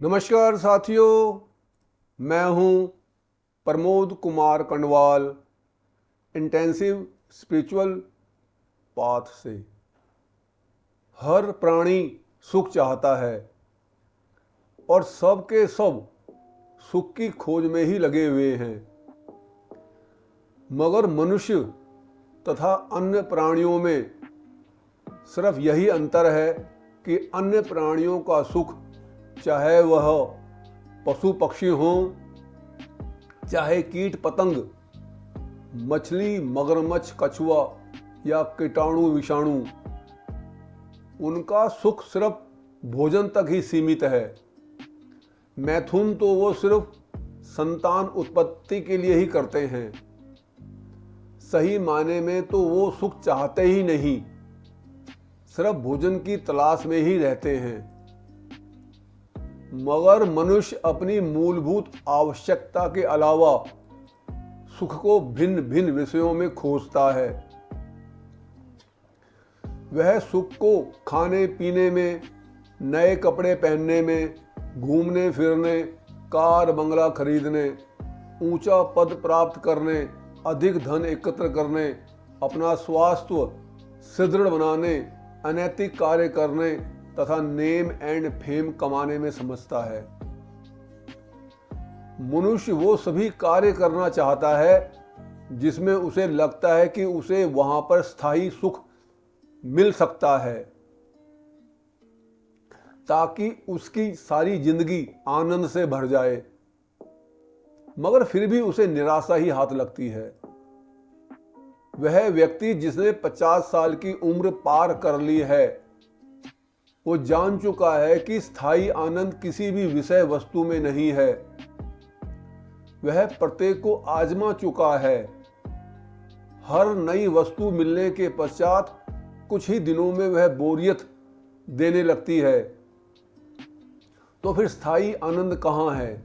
नमस्कार साथियों, मैं हूं Pramod Kumar Kandwal intensive spiritual path से। हर प्राणी सुख चाहता है और सब के सब सुख की खोज में ही लगे हुए हैं। मगर मनुष्य तथा अन्य प्राणियों में सिर्फ यही अंतर है कि अन्य प्राणियों का सुख, चाहे वह पशु पक्षी हों, चाहे कीट पतंग, मछली, मगरमच्छ, कछुआ या कीटाणु विषाणु, उनका सुख सिर्फ भोजन तक ही सीमित है। मैथुन तो वो सिर्फ संतान उत्पत्ति के लिए ही करते हैं। सही मायने में तो वो सुख चाहते ही नहीं, सिर्फ भोजन की तलाश में ही रहते हैं। मगर मनुष्य अपनी मूलभूत आवश्यकता के अलावा सुख को भिन्न भिन्न विषयों में खोजता है। वह सुख को खाने पीने में, नए कपड़े पहनने में, घूमने फिरने, कार बंगला खरीदने, ऊंचा पद प्राप्त करने, अधिक धन एकत्र करने, अपना स्वास्थ्य सुदृढ़ बनाने, अनैतिक कार्य करने तथा नेम एंड फेम कमाने में समझता है। मनुष्य वो सभी कार्य करना चाहता है जिसमें उसे लगता है कि उसे वहां पर स्थायी सुख मिल सकता है, ताकि उसकी सारी जिंदगी आनंद से भर जाए। मगर फिर भी उसे निराशा ही हाथ लगती है। वह व्यक्ति जिसने 50 साल की उम्र पार कर ली है, वो जान चुका है कि स्थायी आनंद किसी भी विषय वस्तु में नहीं है। वह प्रत्येक को आजमा चुका है। हर नई वस्तु मिलने के पश्चात कुछ ही दिनों में वह बोरियत देने लगती है। तो फिर स्थायी आनंद कहाँ है?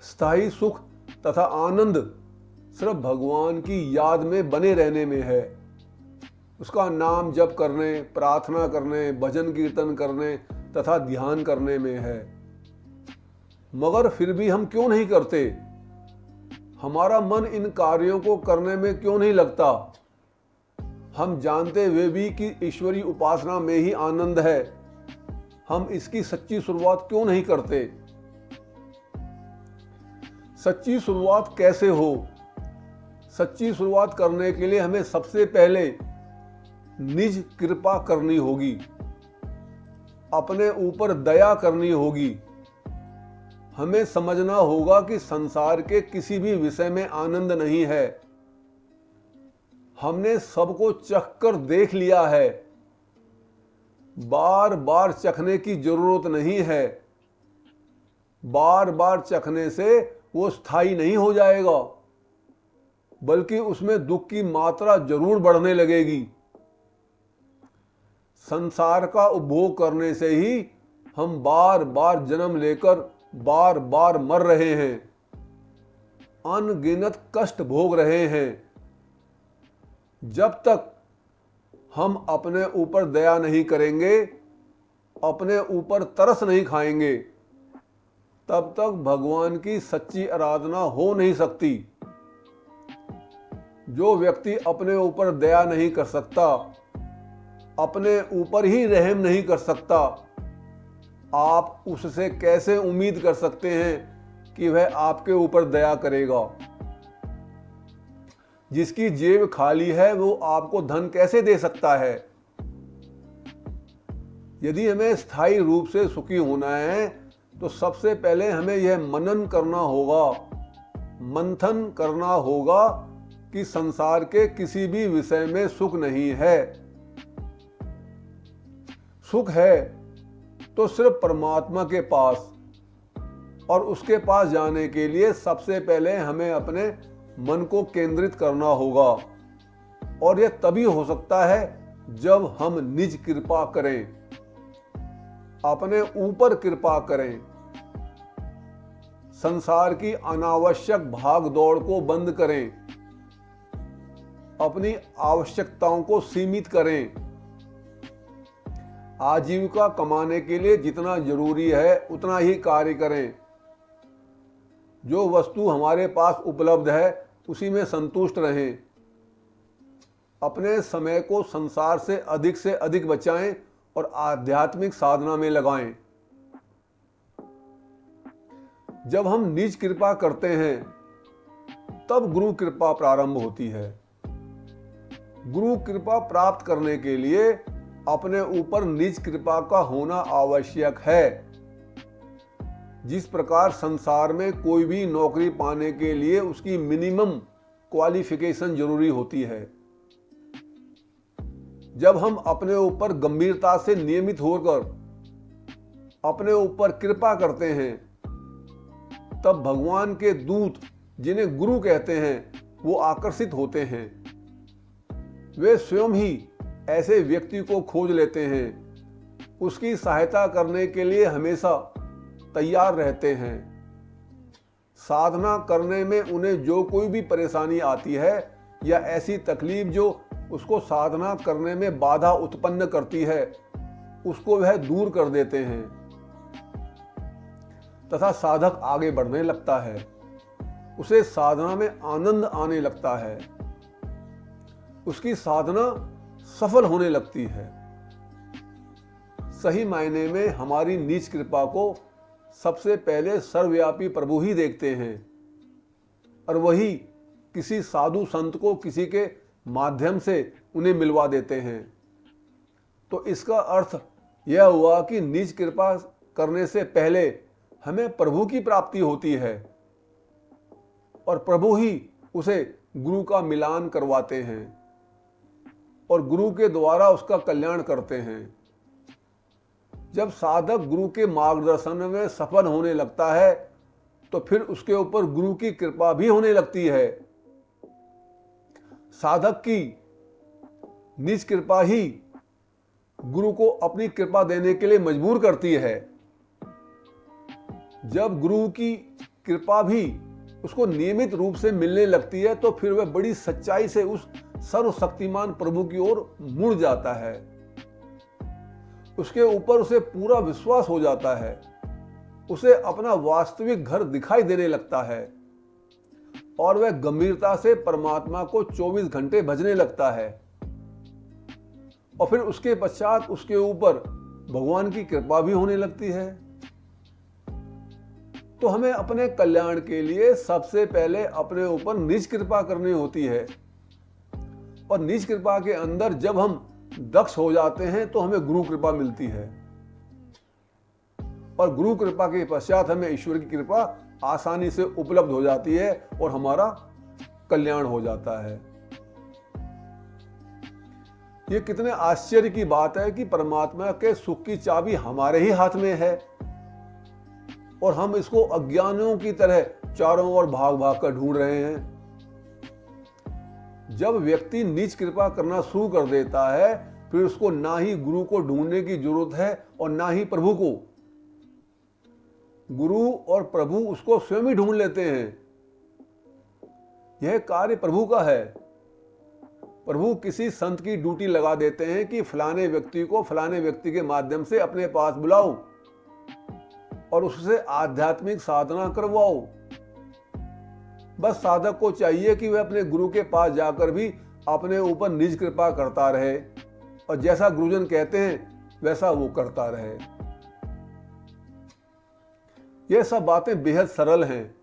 स्थायी सुख तथा आनंद सिर्फ भगवान की याद में बने रहने में है। उसका नाम जप करने, प्रार्थना करने, भजन कीर्तन करने तथा ध्यान करने में है। मगर फिर भी हम क्यों नहीं करते? हमारा मन इन कार्यों को करने में क्यों नहीं लगता? हम जानते हुए भी कि ईश्वरीय उपासना में ही आनंद है, हम इसकी सच्ची शुरुआत क्यों नहीं करते? सच्ची शुरुआत कैसे हो? सच्ची शुरुआत करने के लिए हमें सबसे पहले निज कृपा करनी होगी, अपने ऊपर दया करनी होगी। हमें समझना होगा कि संसार के किसी भी विषय में आनंद नहीं है। हमने सबको चख कर देख लिया है, बार बार चखने की जरूरत नहीं है। बार बार चखने से वो स्थायी नहीं हो जाएगा, बल्कि उसमें दुख की मात्रा जरूर बढ़ने लगेगी। संसार का उपभोग करने से ही हम बार बार जन्म लेकर बार बार मर रहे हैं, अनगिनत कष्ट भोग रहे हैं। जब तक हम अपने ऊपर दया नहीं करेंगे, अपने ऊपर तरस नहीं खाएंगे, तब तक भगवान की सच्ची आराधना हो नहीं सकती। जो व्यक्ति अपने ऊपर दया नहीं कर सकता, अपने ऊपर ही रहम नहीं कर सकता, आप उससे कैसे उम्मीद कर सकते हैं कि वह आपके ऊपर दया करेगा? जिसकी जेब खाली है वो आपको धन कैसे दे सकता है? यदि हमें स्थायी रूप से सुखी होना है तो सबसे पहले हमें यह मनन करना होगा, मंथन करना होगा कि संसार के किसी भी विषय में सुख नहीं है। सुख है तो सिर्फ परमात्मा के पास, और उसके पास जाने के लिए सबसे पहले हमें अपने मन को केंद्रित करना होगा। और यह तभी हो सकता है जब हम निज कृपा करें, अपने ऊपर कृपा करें। संसार की अनावश्यक भाग दौड़ को बंद करें, अपनी आवश्यकताओं को सीमित करें, आजीविका कमाने के लिए जितना जरूरी है उतना ही कार्य करें। जो वस्तु हमारे पास उपलब्ध है उसी में संतुष्ट रहें। अपने समय को संसार से अधिक बचाएं और आध्यात्मिक साधना में लगाएं। जब हम निज कृपा करते हैं तब गुरु कृपा प्रारंभ होती है। गुरु कृपा प्राप्त करने के लिए अपने ऊपर निज कृपा का होना आवश्यक है। जिस प्रकार संसार में कोई भी नौकरी पाने के लिए उसकी मिनिमम क्वालिफिकेशन जरूरी होती है, जब हम अपने ऊपर गंभीरता से नियमित होकर अपने ऊपर कृपा करते हैं तब भगवान के दूत, जिन्हें गुरु कहते हैं, वो आकर्षित होते हैं। वे स्वयं ही ऐसे व्यक्ति को खोज लेते हैं, उसकी सहायता करने के लिए हमेशा तैयार रहते हैं। साधना करने में उन्हें जो कोई भी परेशानी आती है या ऐसी तकलीफ जो उसको साधना करने में बाधा उत्पन्न करती है, उसको वह दूर कर देते हैं तथा साधक आगे बढ़ने लगता है। उसे साधना में आनंद आने लगता है, उसकी साधना सफल होने लगती है। सही मायने में हमारी नीच कृपा को सबसे पहले सर्वव्यापी प्रभु ही देखते हैं और वही किसी साधु संत को किसी के माध्यम से उन्हें मिलवा देते हैं। तो इसका अर्थ यह हुआ कि निज कृपा करने से पहले हमें प्रभु की प्राप्ति होती है और प्रभु ही उसे गुरु का मिलान करवाते हैं और गुरु के द्वारा उसका कल्याण करते हैं। जब साधक गुरु के मार्गदर्शन में सफल होने लगता है तो फिर उसके ऊपर गुरु की कृपा भी होने लगती है। साधक की निज कृपा ही गुरु को अपनी कृपा देने के लिए मजबूर करती है। जब गुरु की कृपा भी उसको नियमित रूप से मिलने लगती है तो फिर वह बड़ी सच्चाई से उस सर्वशक्तिमान प्रभु की ओर मुड़ जाता है। उसके ऊपर उसे पूरा विश्वास हो जाता है, उसे अपना वास्तविक घर दिखाई देने लगता है और वह गंभीरता से परमात्मा को 24 घंटे भजने लगता है और फिर उसके पश्चात उसके ऊपर भगवान की कृपा भी होने लगती है। तो हमें अपने कल्याण के लिए सबसे पहले अपने ऊपर निज कृपा करनी होती है और निज कृपा के अंदर जब हम दक्ष हो जाते हैं तो हमें गुरु कृपा मिलती है और गुरु कृपा के पश्चात हमें ईश्वर की कृपा आसानी से उपलब्ध हो जाती है और हमारा कल्याण हो जाता है। ये कितने आश्चर्य की बात है कि परमात्मा के सुख की चाबी हमारे ही हाथ में है और हम इसको अज्ञानियों की तरह चारों ओर भाग भाग कर ढूंढ रहे हैं। जब व्यक्ति निज कृपा करना शुरू कर देता है फिर उसको ना ही गुरु को ढूंढने की जरूरत है और ना ही प्रभु को। गुरु और प्रभु उसको स्वयं ही ढूंढ लेते हैं। यह कार्य प्रभु का है। प्रभु किसी संत की ड्यूटी लगा देते हैं कि फलाने व्यक्ति को फलाने व्यक्ति के माध्यम से अपने पास बुलाओ और उससे आध्यात्मिक साधना करवाओ। बस साधक को चाहिए कि वह अपने गुरु के पास जाकर भी अपने ऊपर निज कृपा करता रहे और जैसा गुरुजन कहते हैं वैसा वो करता रहे। ये सब बातें बेहद सरल हैं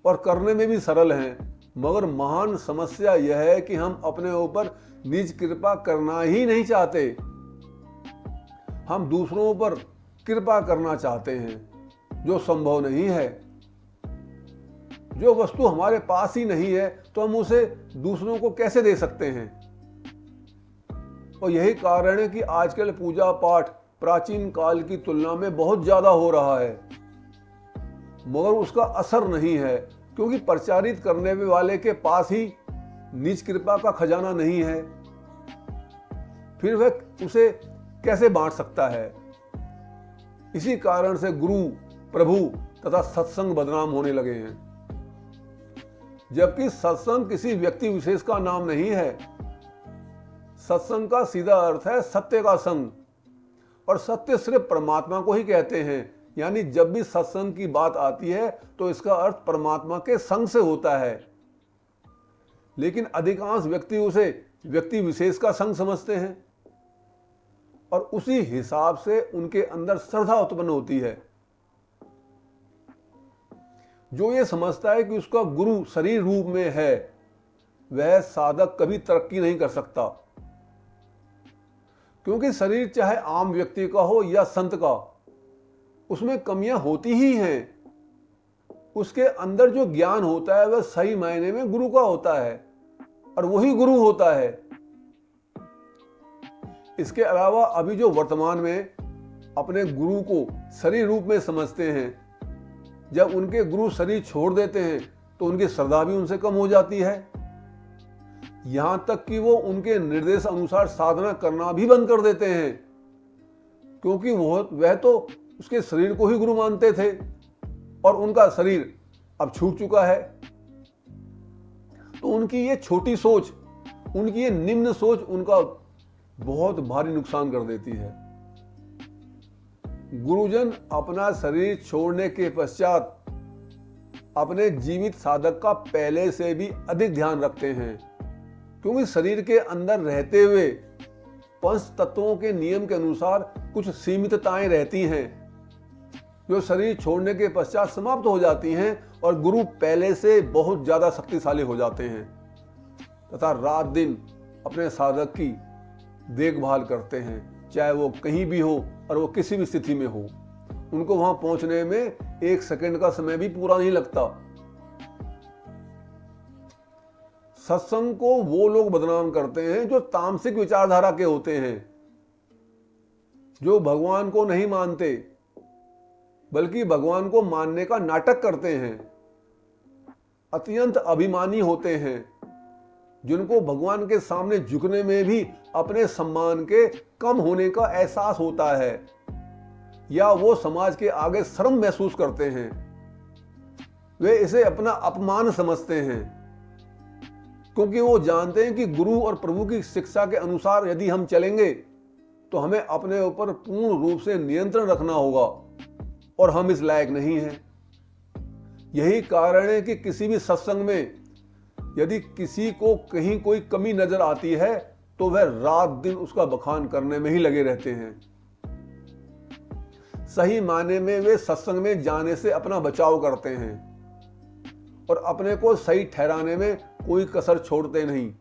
और करने में भी सरल हैं, मगर महान समस्या यह है कि हम अपने ऊपर निज कृपा करना ही नहीं चाहते। हम दूसरों पर कृपा करना चाहते हैं जो संभव नहीं है। जो वस्तु हमारे पास ही नहीं है तो हम उसे दूसरों को कैसे दे सकते हैं। और यही कारण है कि आजकल पूजा पाठ प्राचीन काल की तुलना में बहुत ज्यादा हो रहा है, मगर उसका असर नहीं है क्योंकि प्रचारित करने वाले के पास ही निज कृपा का खजाना नहीं है। फिर वह उसे कैसे बांट सकता है। इसी कारण से गुरु, प्रभु तथा सत्संग बदनाम होने लगे हैं, जबकि सत्संग किसी व्यक्ति विशेष का नाम नहीं है। सत्संग का सीधा अर्थ है सत्य का संग, और सत्य सिर्फ परमात्मा को ही कहते हैं। यानी जब भी सत्संग की बात आती है तो इसका अर्थ परमात्मा के संग से होता है, लेकिन अधिकांश व्यक्ति उसे व्यक्ति विशेष का संग समझते हैं और उसी हिसाब से उनके अंदर श्रद्धा उत्पन्न होती है। जो ये समझता है कि उसका गुरु शरीर रूप में है, वह साधक कभी तरक्की नहीं कर सकता, क्योंकि शरीर चाहे आम व्यक्ति का हो या संत का, उसमें कमियां होती ही हैं। उसके अंदर जो ज्ञान होता है वह सही मायने में गुरु का होता है और वही गुरु होता है। इसके अलावा अभी जो वर्तमान में अपने गुरु को शरीर रूप में समझते हैं, जब उनके गुरु शरीर छोड़ देते हैं तो उनकी श्रद्धा भी उनसे कम हो जाती है। यहां तक कि वो उनके निर्देश अनुसार साधना करना भी बंद कर देते हैं, क्योंकि वह तो उसके शरीर को ही गुरु मानते थे और उनका शरीर अब छूट चुका है। तो उनकी ये छोटी सोच, उनकी ये निम्न सोच उनका बहुत भारी नुकसान कर देती है। गुरुजन अपना शरीर छोड़ने के पश्चात अपने जीवित साधक का पहले से भी अधिक ध्यान रखते हैं, क्योंकि शरीर के अंदर रहते हुए पंच तत्वों के नियम के अनुसार कुछ सीमितताएं रहती हैं जो शरीर छोड़ने के पश्चात समाप्त हो जाती हैं और गुरु पहले से बहुत ज्यादा शक्तिशाली हो जाते हैं तथा रात दिन अपने साधक की देखभाल करते हैं, चाहे वो कहीं भी हो और वो किसी भी स्थिति में हो। उनको वहां पहुंचने में 1 सेकंड का समय भी पूरा नहीं लगता। सत्संग को वो लोग बदनाम करते हैं जो तामसिक विचारधारा के होते हैं, जो भगवान को नहीं मानते बल्कि भगवान को मानने का नाटक करते हैं, अत्यंत अभिमानी होते हैं, जिनको भगवान के सामने झुकने में भी अपने सम्मान के कम होने का एहसास होता है या वो समाज के आगे शर्म महसूस करते हैं। वे इसे अपना अपमान समझते हैं, क्योंकि वो जानते हैं कि गुरु और प्रभु की शिक्षा के अनुसार यदि हम चलेंगे तो हमें अपने ऊपर पूर्ण रूप से नियंत्रण रखना होगा और हम इस लायक नहीं हैं। यही कारण है कि किसी भी सत्संग में यदि किसी को कहीं कोई कमी नजर आती है तो वह रात दिन उसका बखान करने में ही लगे रहते हैं। सही मायने में वे सत्संग में जाने से अपना बचाव करते हैं और अपने को सही ठहराने में कोई कसर छोड़ते नहीं।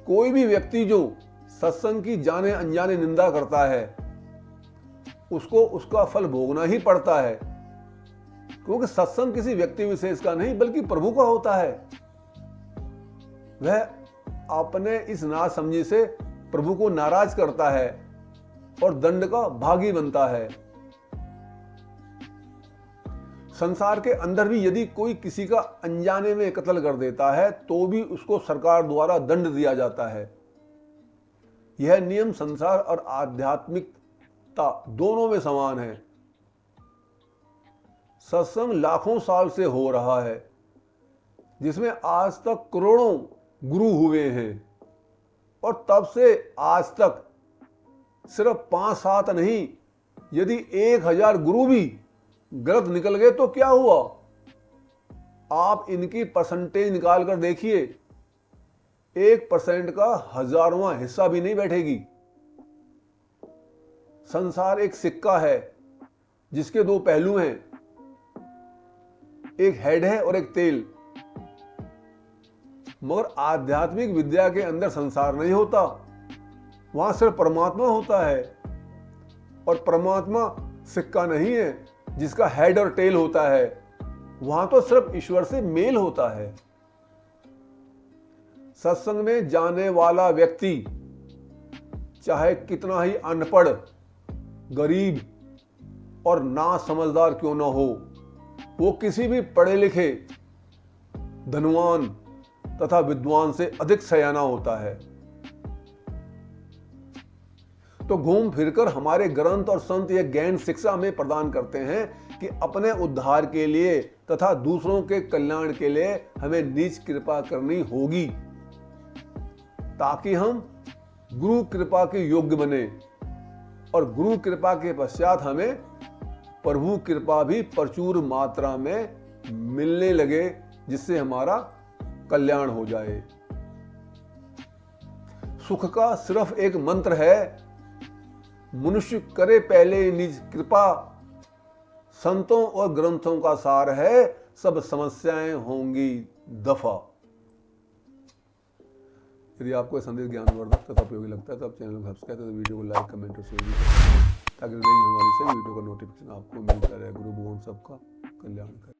कोई भी व्यक्ति जो सत्संग की जाने अनजाने निंदा करता है उसको उसका फल भोगना ही पड़ता है, क्योंकि सत्संग किसी व्यक्ति विशेष का नहीं बल्कि प्रभु का होता है। वह अपने इस नासमझी से प्रभु को नाराज करता है और दंड का भागी बनता है। संसार के अंदर भी यदि कोई किसी का अनजाने में कत्ल कर देता है तो भी उसको सरकार द्वारा दंड दिया जाता है। यह नियम संसार और आध्यात्मिकता दोनों में समान है। सत्संग लाखों साल से हो रहा है, जिसमें आज तक करोड़ों गुरु हुए हैं और तब से आज तक सिर्फ 5-7 नहीं, यदि 1000 गुरु भी गलत निकल गए तो क्या हुआ? आप इनकी परसेंटेज निकाल कर देखिए, 1% का 1000वां हिस्सा भी नहीं बैठेगी। संसार एक सिक्का है जिसके 2 पहलू हैं, एक हेड है और एक तेल। मगर आध्यात्मिक विद्या के अंदर संसार नहीं होता, वहां सिर्फ परमात्मा होता है और परमात्मा सिक्का नहीं है जिसका हेड और टेल होता है। वहां तो सिर्फ ईश्वर से मेल होता है। सत्संग में जाने वाला व्यक्ति चाहे कितना ही अनपढ़, गरीब और ना समझदार क्यों ना हो, वो किसी भी पढ़े लिखे, धनवान तथा विद्वान से अधिक सयाना होता है। तो घूम फिरकर हमारे ग्रंथ और संत यह ज्ञान शिक्षा में प्रदान करते हैं कि अपने उद्धार के लिए तथा दूसरों के कल्याण के लिए हमें निज कृपा करनी होगी, ताकि हम गुरु कृपा के योग्य बने और गुरु कृपा के पश्चात हमें प्रभु कृपा भी प्रचुर मात्रा में मिलने लगे, जिससे हमारा कल्याण हो जाए। सुख का सिर्फ एक मंत्र है, मनुष्य करे पहले निज कृपा, संतों और ग्रंथों का सार है, सब समस्याएं होंगी दफा। यदि आपको संदेश ज्ञानवर्धक तथा उपयोगी लगता है तो आप चैनल को सब्सक्राइब करें, वीडियो को लाइक, कमेंट और शेयर करें, ताकि हमारी सभी वीडियो का नोटिफिकेशन आपको मिलता रहे। गुरु भगवान सबका कल्याण करें।